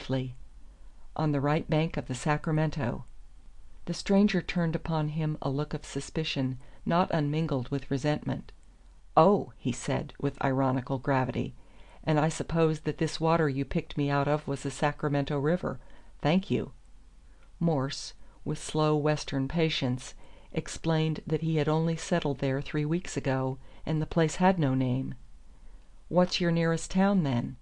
briefly. "On the right bank of the Sacramento." The stranger turned upon him a look of suspicion not unmingled with resentment. "Oh," he said, with ironical gravity, "and I suppose that this water you picked me out of was the Sacramento River. Thank you." Morse, with slow Western patience, explained that he had only settled there 3 weeks ago, and the place had no name. "What's your nearest town, then?"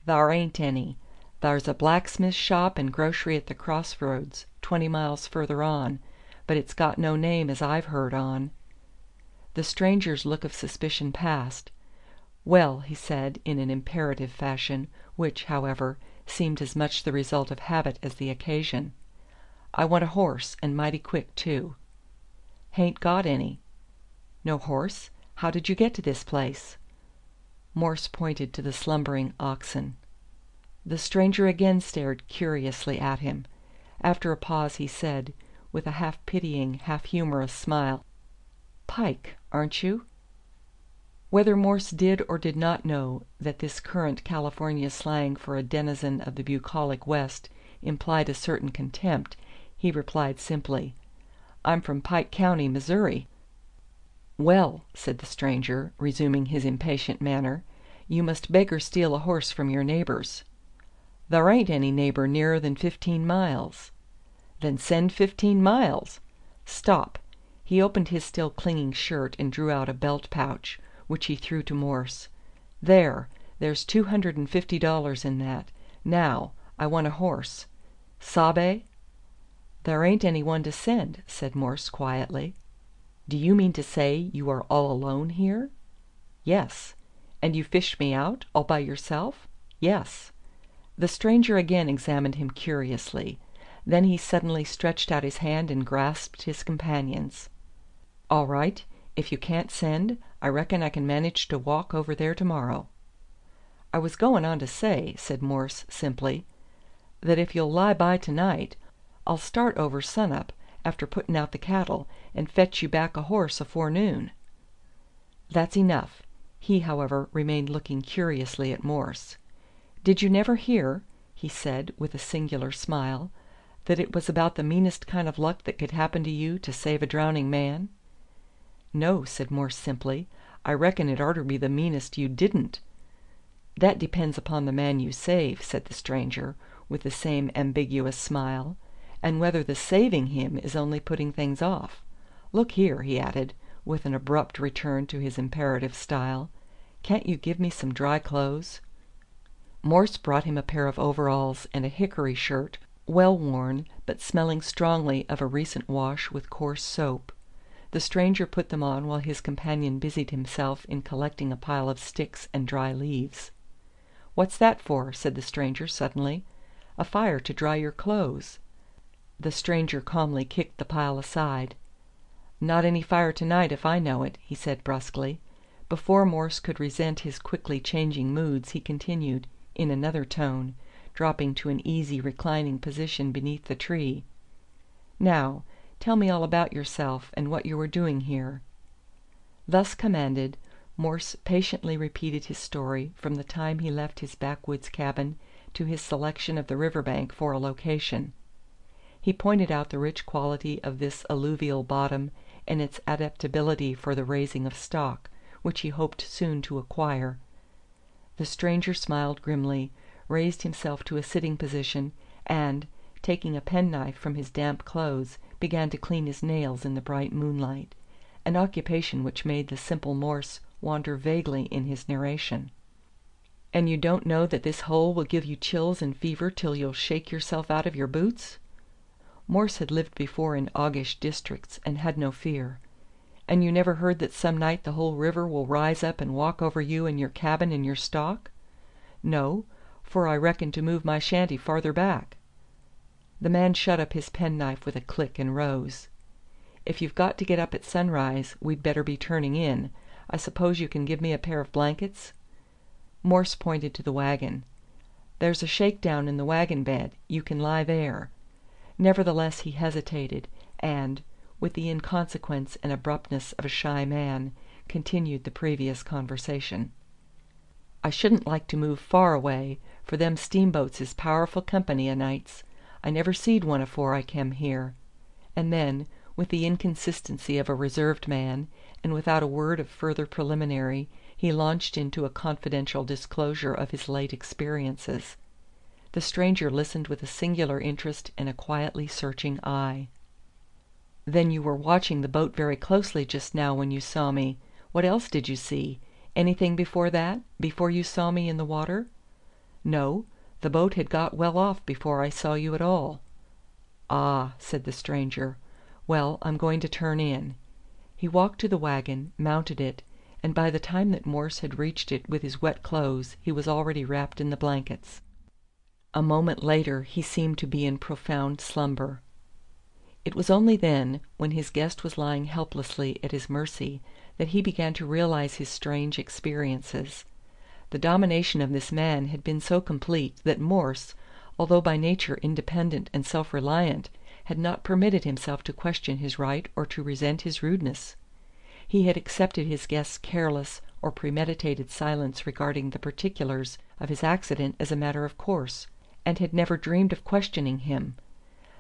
"Thar ain't any. Thar's a blacksmith shop and grocery at the crossroads, 20 miles further on, but it's got no name as I've heard on." The stranger's look of suspicion passed. "Well," he said, in an imperative fashion, which, however, seemed as much the result of habit as the occasion, "I want a horse, and mighty quick, too." "Hain't got any." "No horse? How did you get to this place?" Morse pointed to the slumbering oxen. The stranger again stared curiously at him. After a pause he said, with a half pitying, half humorous smile, "Pike, aren't you?" Whether Morse did or did not know that this current California slang for a denizen of the bucolic West implied a certain contempt, he replied simply, "I'm from Pike County, Missouri." "Well," said the stranger, resuming his impatient manner, "you must beg or steal a horse from your neighbors." "Thar ain't any neighbor nearer than 15 miles." "Then send 15 miles. Stop." He opened his still clinging shirt and drew out a belt pouch, which he threw to Morse. "There's $250 in that. Now, I want a horse. Sabe?" "There ain't any one to send," said Morse quietly. "Do you mean to say you are all alone here?" "Yes." "And you fished me out, all by yourself?" "Yes." The stranger again examined him curiously. Then he suddenly stretched out his hand and grasped his companion's. "All right. If you can't send, I reckon I can manage to walk over there to morrow." "I was goin' on to say," said Morse simply, "that if you'll lie by to night, I'll start over sunup, after puttin' out the cattle, and fetch you back a horse afore noon." "That's enough." He, however, remained looking curiously at Morse. "Did you never hear," he said, with a singular smile, "that it was about the meanest kind of luck that could happen to you to save a drowning man?" "No," said Morse simply. "I reckon it orter be the meanest you didn't." "That depends upon the man you save," said the stranger, with the same ambiguous smile, "and whether the saving him is only putting things off. Look here," he added, with an abrupt return to his imperative style, "can't you give me some dry clothes?" Morse brought him a pair of overalls and a hickory shirt, well worn, but smelling strongly of a recent wash with coarse soap. The stranger put them on while his companion busied himself in collecting a pile of sticks and dry leaves. "What's that for?" said the stranger suddenly. "A fire to dry your clothes." The stranger calmly kicked the pile aside. "Not any fire to night if I know it," he said brusquely. Before Morse could resent his quickly changing moods he continued, in another tone, dropping to an easy reclining position beneath the tree. "Now, tell me all about yourself, and what you are doing here." Thus commanded, Morse patiently repeated his story from the time he left his backwoods cabin to his selection of the river bank for a location. He pointed out the rich quality of this alluvial bottom and its adaptability for the raising of stock, which he hoped soon to acquire. The stranger smiled grimly, raised himself to a sitting position, and, taking a penknife from his damp clothes, began to clean his nails in the bright moonlight, an occupation which made the simple Morse wander vaguely in his narration. "And you don't know that this hole will give you chills and fever till you'll shake yourself out of your boots?" Morse had lived before in aguish districts, and had no fear. "And you never heard that some night the whole river will rise up and walk over you and your cabin and your stock?" "No, for I reckon to move my shanty farther back." The man shut up his penknife with a click and rose. "If you've got to get up at sunrise, we'd better be turning in. I suppose you can give me a pair of blankets?" Morse pointed to the wagon. "There's a shakedown in the wagon bed. You can lie there." Nevertheless he hesitated, and, with the inconsequence and abruptness of a shy man, continued the previous conversation. "I shouldn't like to move far away, for them steamboats is powerful company o' nights. I never seed one afore I kem here." And then, with the inconsistency of a reserved man, and without a word of further preliminary, he launched into a confidential disclosure of his late experiences. The stranger listened with a singular interest and a quietly searching eye. "Then you were watching the boat very closely just now when you saw me. What else did you see? Anything before that, before you saw me in the water?" "No. The boat had got well off before I saw you at all." "Ah," said the stranger. "Well, I'm going to turn in." He walked to the wagon, mounted it, and by the time that Morse had reached it with his wet clothes he was already wrapped in the blankets. A moment later he seemed to be in profound slumber. It was only then, when his guest was lying helplessly at his mercy, that he began to realize his strange experiences. The domination of this man had been so complete that Morse, although by nature independent and self reliant, had not permitted himself to question his right or to resent his rudeness. He had accepted his guest's careless or premeditated silence regarding the particulars of his accident as a matter of course, and had never dreamed of questioning him.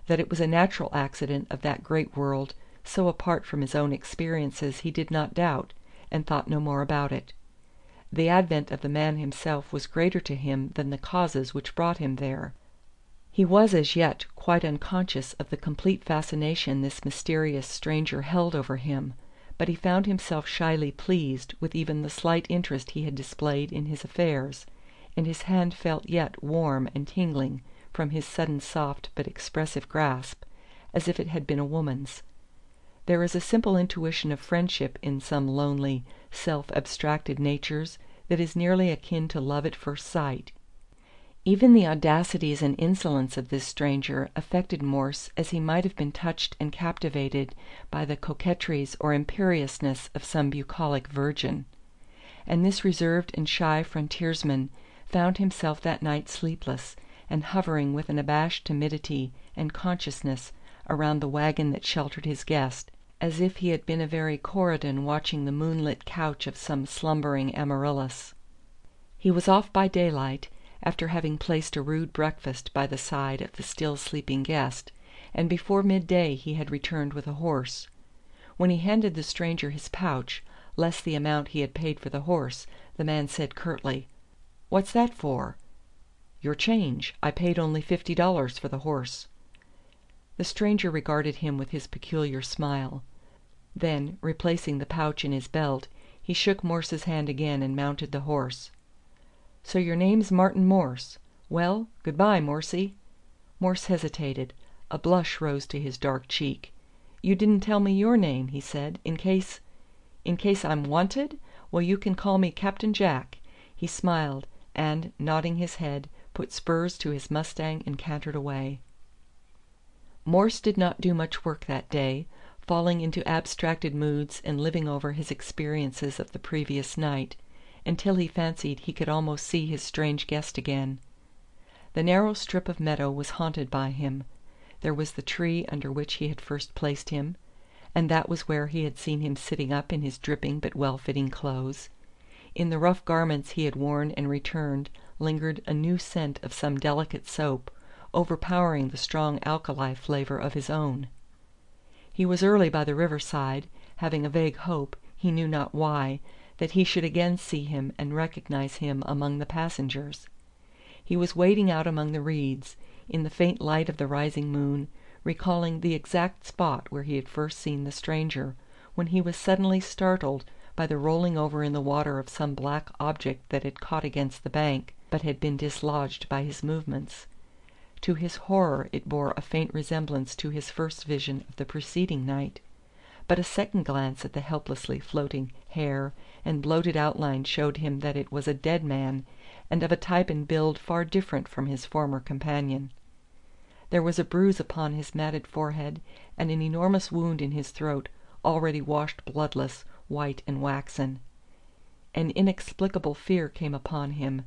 That it was a natural accident of that great world, so apart from his own experiences, he did not doubt, and thought no more about it. The advent of the man himself was greater to him than the causes which brought him there. He was as yet quite unconscious of the complete fascination this mysterious stranger held over him, but he found himself shyly pleased with even the slight interest he had displayed in his affairs, and his hand felt yet warm and tingling from his sudden soft but expressive grasp, as if it had been a woman's. There is a simple intuition of friendship in some lonely, self-abstracted natures that is nearly akin to love at first sight. Even the audacities and insolence of this stranger affected Morse as he might have been touched and captivated by the coquetries or imperiousness of some bucolic virgin. And this reserved and shy frontiersman found himself that night sleepless, and hovering with an abashed timidity and consciousness around the wagon that sheltered his guest, as if he had been a very Corydon watching the moonlit couch of some slumbering Amaryllis. He was off by daylight, after having placed a rude breakfast by the side of the still sleeping guest, and before midday he had returned with a horse. When he handed the stranger his pouch, less the amount he had paid for the horse, the man said curtly, "What's that for?" "Your change. I paid only $50 for the horse." The stranger regarded him with his peculiar smile. Then, replacing the pouch in his belt, he shook Morse's hand again and mounted the horse. "So your name's Martin Morse. Well, good by, Morsey." Morse hesitated. A blush rose to his dark cheek. "You didn't tell me your name," he said, "in case I'm wanted? Well, you can call me Captain Jack." He smiled, and, nodding his head, put spurs to his mustang and cantered away. Morse did not do much work that day, falling into abstracted moods and living over his experiences of the previous night, until he fancied he could almost see his strange guest again. The narrow strip of meadow was haunted by him. There was the tree under which he had first placed him, and that was where he had seen him sitting up in his dripping but well-fitting clothes. In the rough garments he had worn and returned lingered a new scent of some delicate soap, overpowering the strong alkali flavor of his own. He was early by the riverside, having a vague hope, he knew not why, that he should again see him and recognize him among the passengers. He was wading out among the reeds, in the faint light of the rising moon, recalling the exact spot where he had first seen the stranger, when he was suddenly startled by the rolling over in the water of some black object that had caught against the bank, but had been dislodged by his movements. To his horror it bore a faint resemblance to his first vision of the preceding night, but a second glance at the helplessly floating hair and bloated outline showed him that it was a dead man, and of a type and build far different from his former companion. There was a bruise upon his matted forehead, and an enormous wound in his throat, already washed bloodless, white and waxen. An inexplicable fear came upon him,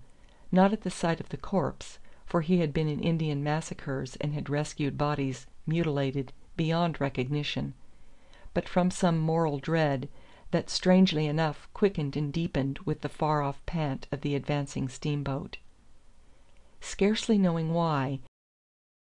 not at the sight of the corpse, for he had been in Indian massacres and had rescued bodies mutilated beyond recognition, but from some moral dread that strangely enough quickened and deepened with the far off pant of the advancing steamboat. Scarcely knowing why,